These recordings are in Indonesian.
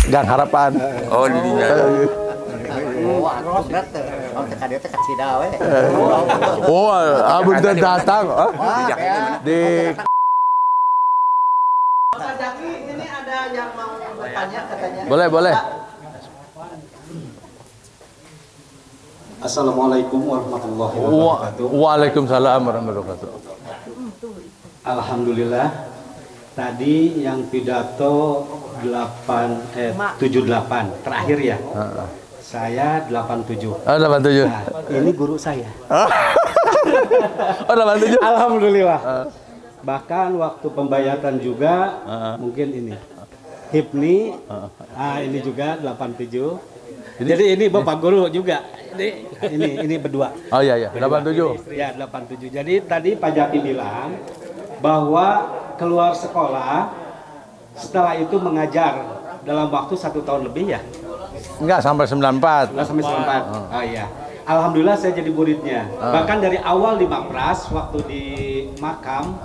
Gang Harapan. Oh, di dinya. Oh, abang datang. Di Pak Jaki, ini ada yang mau bertanya katanya. boleh. Assalamualaikum warahmatullahi wabarakatuh. Waalaikumsalam warahmatullahi wabarakatuh. Alhamdulillah. Tadi yang pidato 78 terakhir ya. Saya 87. Oh, 87. Nah, ini guru saya. Oh, 87. Alhamdulillah. Bahkan waktu pembayatan juga mungkin ini. Hipni. Ini juga 87. Jadi ini Bapak guru juga. Ini berdua. Oh iya, 87. Ya, 87. Jadi tadi Pak Jaki bilang bahwa keluar sekolah setelah itu mengajar dalam waktu 1 tahun lebih ya? Enggak, sampai 94. Enggak sampai 94. Oh iya. Alhamdulillah saya jadi muridnya. Bahkan dari awal di Mapras waktu di makam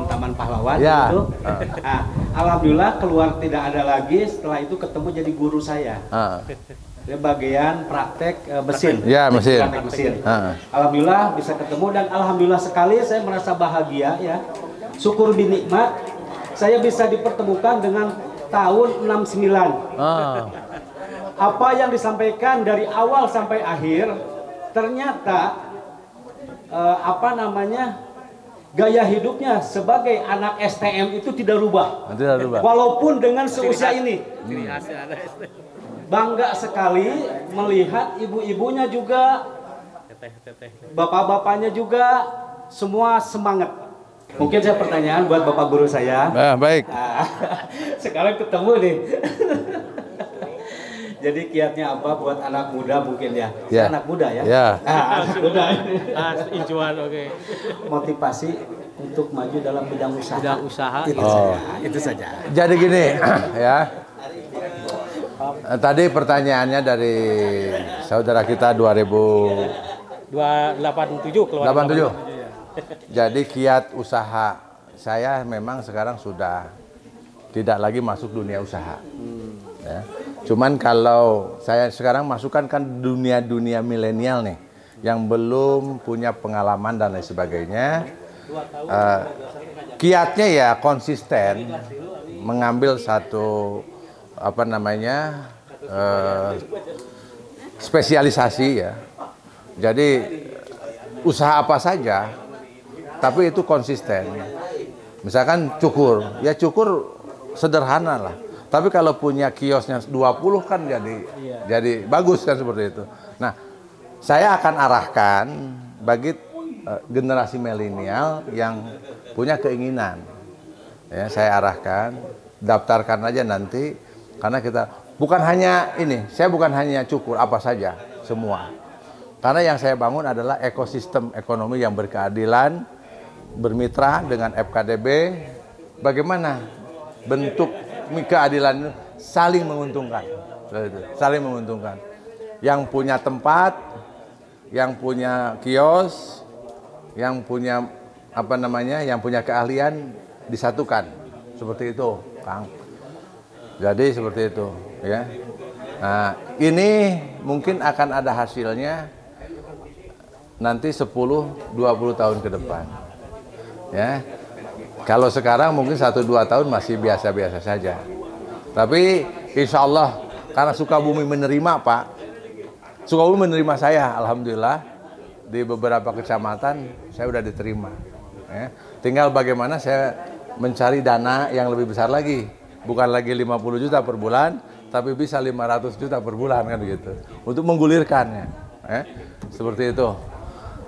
Taman Pahlawan Ya. itu. Alhamdulillah keluar tidak ada lagi, setelah itu ketemu jadi guru saya. Dia bagian praktek mesin. Ya, mesin. Praktek mesin. Alhamdulillah bisa ketemu dan alhamdulillah sekali saya merasa bahagia ya. Syukur binikmat saya bisa dipertemukan dengan tahun 69. Apa yang disampaikan dari awal sampai akhir ternyata gaya hidupnya sebagai anak STM itu tidak rubah. Walaupun dengan seusia ini. Bangga sekali melihat ibu-ibunya juga, bapak-bapaknya juga semua semangat. Mungkin saya pertanyaan buat Bapak guru saya. Baik. Sekarang ketemu nih. Jadi kiatnya apa buat anak muda mungkin ya? Ya. Anak muda ya? Ya. Anak muda. Incuan, oke. Motivasi untuk maju dalam bidang usaha. Itu saja. Jadi gini, ya. Tadi pertanyaannya dari saudara kita 287 keluar. 87. Jadi kiat usaha saya memang sekarang sudah tidak lagi masuk dunia usaha. Ya. Cuman kalau saya sekarang masukkan kan dunia milenial nih, yang belum punya pengalaman dan lain sebagainya. Kiatnya ya konsisten mengambil satu spesialisasi ya. Jadi usaha apa saja, tapi itu konsisten. Misalkan cukur, ya cukur sederhana lah. Tapi kalau punya kiosnya 20 kan jadi bagus kan seperti itu. Nah, saya akan arahkan bagi generasi milenial yang punya keinginan. Ya, saya arahkan, daftarkan aja nanti karena kita bukan hanya ini, saya bukan hanya cukur apa saja, semua. Karena yang saya bangun adalah ekosistem ekonomi yang berkeadilan, bermitra dengan FKDB. Bagaimana bentuk keadilan saling menguntungkan, saling menguntungkan. Yang punya tempat, yang punya kios, yang punya yang punya keahlian disatukan, seperti itu, Kang. Jadi seperti itu, ya. Nah, ini mungkin akan ada hasilnya nanti 10-20 tahun ke depan, ya. Kalau sekarang mungkin 1-2 tahun masih biasa-biasa saja. Tapi insya Allah karena Sukabumi menerima Pak, Sukabumi menerima saya, alhamdulillah di beberapa kecamatan saya udah diterima. Ya. Tinggal bagaimana saya mencari dana yang lebih besar lagi, bukan lagi 50 juta per bulan, tapi bisa 500 juta per bulan kan gitu, untuk menggulirkannya. Seperti itu.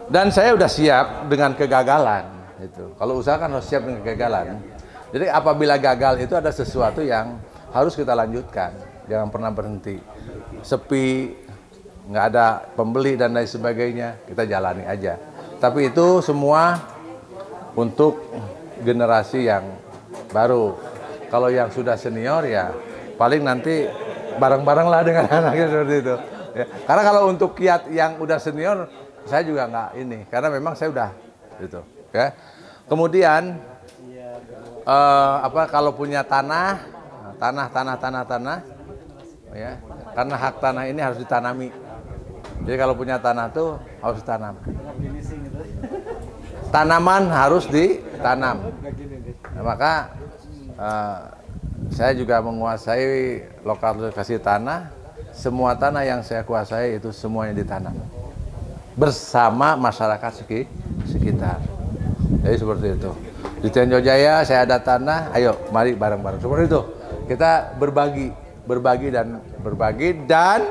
Dan saya udah siap dengan kegagalan. Itu. Kalau usaha kan harus siap dengan kegagalan. Jadi apabila gagal itu ada sesuatu yang harus kita lanjutkan, jangan pernah berhenti. Sepi, nggak ada pembeli dan lain sebagainya, kita jalani aja. Tapi itu semua untuk generasi yang baru. Kalau yang sudah senior ya paling nanti bareng-bareng lah dengan anaknya seperti itu. Ya. Karena kalau untuk kiat yang udah senior, saya juga nggak ini, karena memang saya udah gitu. Ya. Kemudian kalau punya tanah, ya. Karena hak tanah ini harus ditanami. Jadi kalau punya tanah tuh harus ditanam. Tanaman harus ditanam. Nah, maka saya juga menguasai lokalisasi tanah. Semua tanah yang saya kuasai itu semuanya ditanam bersama masyarakat sekitar. Jadi seperti itu. Di Tenjo Jaya saya ada tanah, ayo mari bareng-bareng. Seperti itu. Kita berbagi dan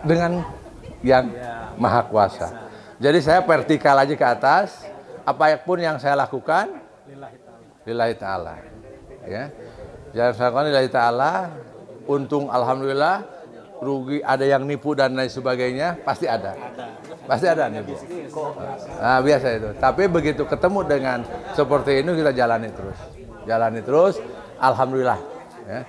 dengan yang maha kuasa. Jadi saya vertikal aja ke atas, apapun yang saya lakukan lillahi ta'ala. Ya. Jangan saya lakukan lillahi ta'ala, untung alhamdulillah, rugi ada yang nipu dan lain sebagainya, pasti ada. Pasti ada nipu. Nah, biasa itu. Tapi begitu ketemu dengan seperti ini kita jalani terus. Jalani terus, alhamdulillah. Ya.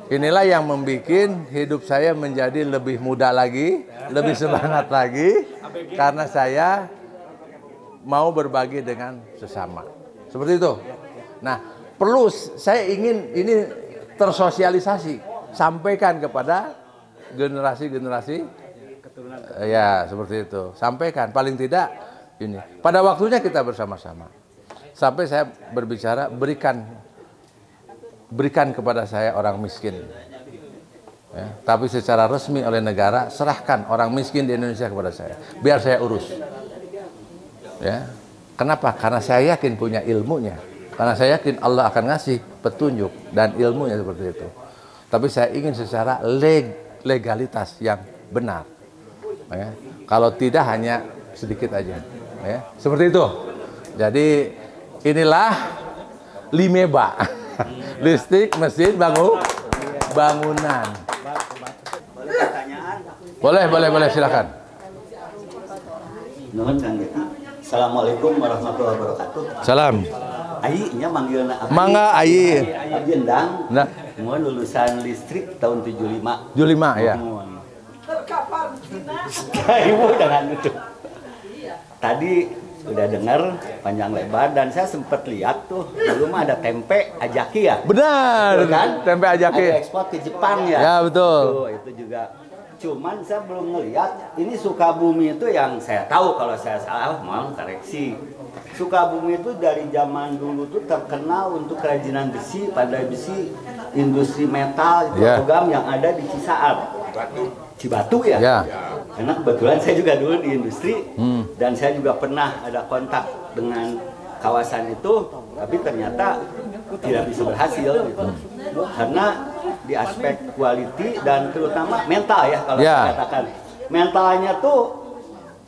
Inilah yang membuat hidup saya menjadi lebih muda lagi, lebih semangat lagi, karena saya mau berbagi dengan sesama. Seperti itu. Nah, perlu saya ingin ini tersosialisasi, sampaikan kepada generasi-generasi, ya seperti itu. Sampaikan, paling tidak ini. Pada waktunya kita bersama-sama. Sampai saya berbicara, berikan kepada saya orang miskin. Ya, tapi secara resmi oleh negara, serahkan orang miskin di Indonesia kepada saya. Biar saya urus. Ya. Kenapa? Karena saya yakin punya ilmunya. Karena saya yakin Allah akan ngasih petunjuk dan ilmunya seperti itu. Tapi saya ingin secara legalitas yang benar. Ya. Kalau tidak hanya sedikit aja. Ya. Seperti itu. Jadi inilah Limeba. Listrik, mesin, bangunan. Boleh, silakan. Nuhun Kang Jaki. Assalamualaikum warahmatullahi wabarakatuh. Salam. Ayi nya manggilna apa? Mangga Ayi. Abdi endang. Nah, Mun lulusan listrik tahun 75. 75 ya. Terkapar Cina. Ibu dengan itu. Tadi udah dengar panjang lebar dan saya sempat lihat tuh dulu mah ada tempe ajaki ya. Benar. Betul kan? Tempe ajaki. Ada ekspor ke Jepang ya. Ya betul. Tuh, itu juga. Cuman saya belum ngelihat ini Sukabumi itu yang saya tahu, kalau saya salah mohon koreksi. Sukabumi itu dari zaman dulu tuh terkenal untuk kerajinan besi, pandai besi, industri metal, program yang ada di Cisaat. Cibatu ya? Ya. Karena kebetulan saya juga dulu di industri dan saya juga pernah ada kontak dengan kawasan itu, tapi ternyata tidak bisa berhasil gitu. Karena di aspek quality dan terutama mental ya, kalau saya katakan. Mentalnya tuh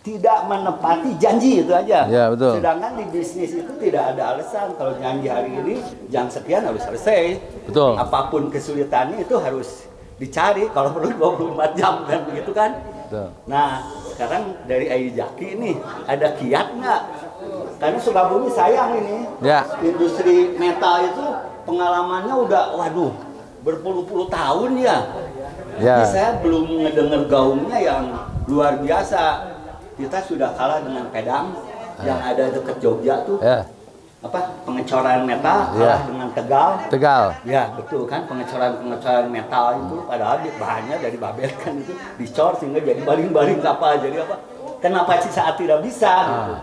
tidak menepati janji, itu aja. Ya, betul. Sedangkan di bisnis itu tidak ada alasan, kalau janji hari ini jam sekian harus selesai. Betul. Apapun kesulitannya itu harus dicari, kalau perlu 24 jam kan begitu kan. Betul. Nah sekarang dari Ayi Jaki ini ada kiat nggak? Karena Sukabumi sayang ini, industri metal itu pengalamannya udah waduh berpuluh-puluh tahun ya. Tapi saya belum ngedenger gaungnya yang luar biasa. Kita sudah kalah dengan Pedang yang ada dekat Jogja tuh. Apa pengecoran metal kalah dengan Tegal. Ya betul kan, pengecoran metal itu padahal bahannya dari Babel kan, itu dicor sehingga jadi baling-baling kapal, jadi apa? Kenapa Cisaat tidak bisa? Gitu.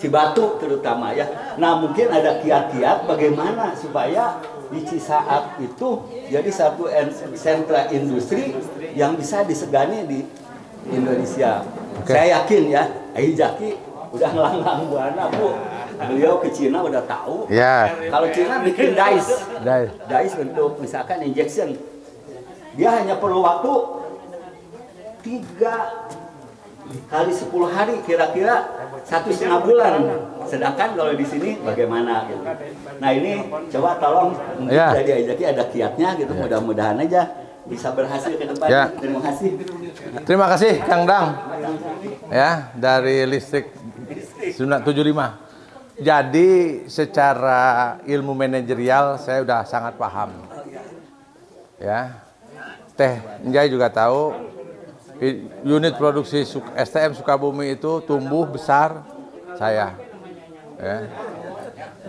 Cibatu terutama ya. Nah mungkin ada kiat-kiat bagaimana supaya di Cisaat itu jadi satu sentra industri yang bisa disegani di Indonesia. Saya yakin ya, Ayi Jaki udah ngelang-lang buana Bu. Beliau ke Cina udah tahu. Kalau Cina bikin dice untuk misalkan injection, dia hanya perlu waktu 3 kali 10 hari, kira-kira 1,5 bulan. Sedangkan kalau di sini bagaimana gitu. Nah ini coba tolong mungkin jadi Ayi Jaki ada kiatnya gitu, mudah-mudahan aja bisa berhasil ke depan. Terima kasih. Terima kasih Kang Dang. Ya, dari listrik 75. Jadi secara ilmu manajerial saya udah sangat paham. Ya. Teh Njai juga tahu unit produksi STM Sukabumi itu tumbuh besar saya. Ya.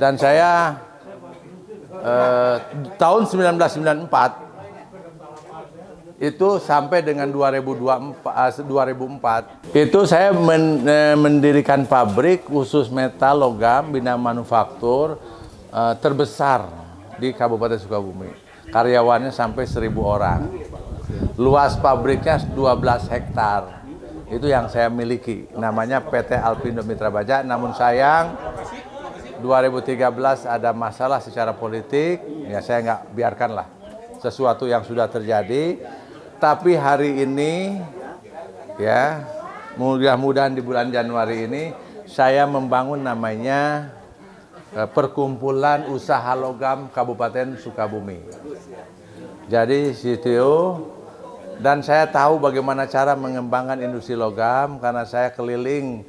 Dan saya tahun 1994 itu sampai dengan 2004 itu saya mendirikan pabrik khusus metal logam bina manufaktur terbesar di Kabupaten Sukabumi. Karyawannya sampai 1.000 orang. Luas pabriknya 12 hektar. Itu yang saya miliki. Namanya PT Alpindo Mitra Baja. Namun sayang 2013 ada masalah secara politik. Ya saya nggak biarkanlah sesuatu yang sudah terjadi. Tapi hari ini, ya, mudah-mudahan di bulan Januari ini, saya membangun namanya Perkumpulan Usaha Logam Kabupaten Sukabumi. Jadi situ, dan saya tahu bagaimana cara mengembangkan industri logam, karena saya keliling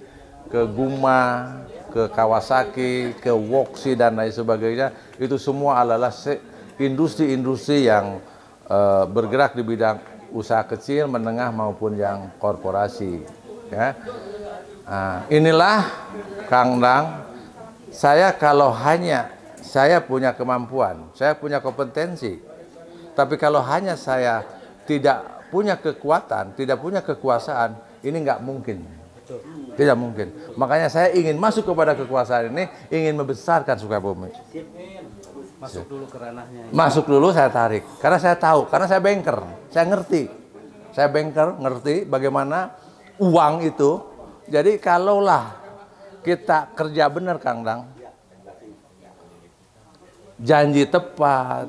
ke Guma, ke Kawasaki, ke Woksi, dan lain sebagainya. Itu semua adalah industri-industri yang bergerak di bidang usaha kecil, menengah maupun yang korporasi. Ya. Nah, inilah Kang Dang, saya kalau hanya saya punya kemampuan, saya punya kompetensi, tapi kalau hanya saya tidak punya kekuatan, tidak punya kekuasaan, ini nggak mungkin. Tidak mungkin. Makanya saya ingin masuk kepada kekuasaan ini, ingin membesarkan Sukabumi. Masuk dulu ke ranahnya. Masuk dulu saya tarik, karena saya tahu, karena saya banker, saya ngerti. Saya banker, ngerti bagaimana uang itu. Jadi kalaulah kita kerja benar Kang Dang, janji tepat,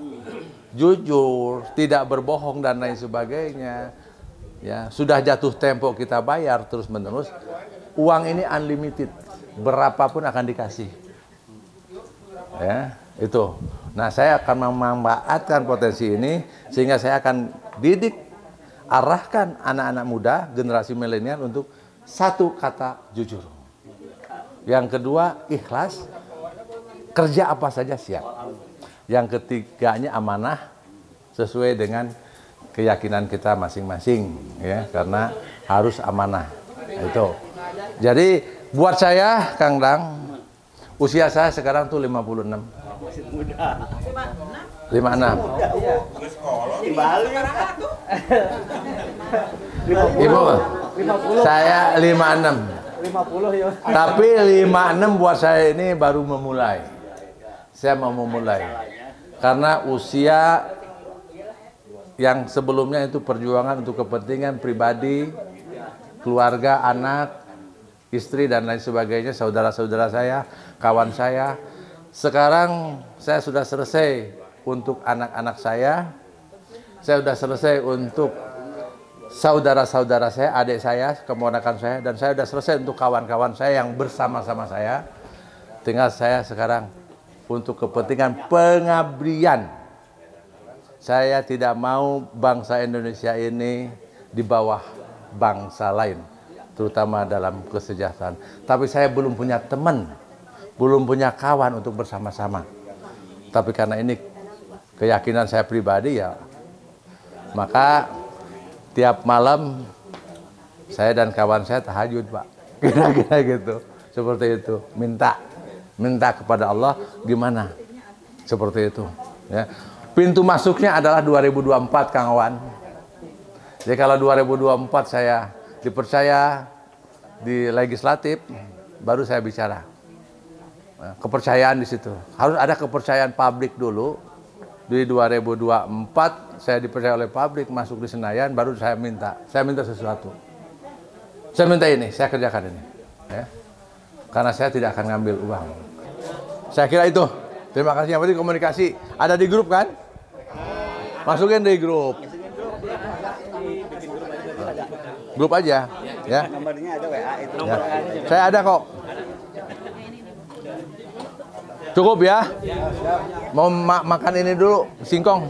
jujur, tidak berbohong dan lain sebagainya, ya sudah jatuh tempo kita bayar terus menerus, uang ini unlimited, berapapun akan dikasih. Ya. Itu. Nah, saya akan memanfaatkan potensi ini sehingga saya akan didik, arahkan anak-anak muda, generasi milenial untuk satu kata jujur. Yang kedua, ikhlas, kerja apa saja siap. Yang ketiganya amanah, sesuai dengan keyakinan kita masing-masing, ya, karena harus amanah. Itu. Jadi buat saya, Kang Dang, usia saya sekarang tuh 56. Masih muda. 56. Di Bali. Ibu, saya 56. 50 ya. Tapi 56 buat saya ini baru memulai. Saya mau memulai. Karena usia yang sebelumnya itu perjuangan untuk kepentingan pribadi, keluarga, anak, istri dan lain sebagainya, saudara-saudara saya, kawan saya. Sekarang saya sudah selesai untuk anak-anak saya sudah selesai untuk saudara-saudara saya, adik saya, keponakan saya, dan saya sudah selesai untuk kawan-kawan saya yang bersama-sama saya. Tinggal saya sekarang untuk kepentingan pengabdian. Saya tidak mau bangsa Indonesia ini di bawah bangsa lain, terutama dalam kesejahteraan. Tapi saya belum punya teman, belum punya kawan untuk bersama-sama. Tapi karena ini keyakinan saya pribadi, ya, maka tiap malam saya dan kawan saya tahajud, Pak. Kira-kira gitu. Seperti itu. Minta kepada Allah gimana? Seperti itu, ya. Pintu masuknya adalah 2024, Kang Wan. Jadi kalau 2024 saya dipercaya di legislatif, baru saya bicara. Nah, kepercayaan di situ. Harus ada kepercayaan publik dulu. Di 2024 saya dipercaya oleh publik masuk di Senayan, baru saya minta. Saya minta sesuatu. Saya minta ini, saya kerjakan ini. Ya. Karena saya tidak akan ngambil uang. Saya kira itu. Terima kasih. Yang penting komunikasi. Ada di grup kan? Masukin di grup. Grup aja. Ya. Nomornya ada WA itu. Ya. Saya ada kok. Cukup ya? Mau makan ini dulu, singkong.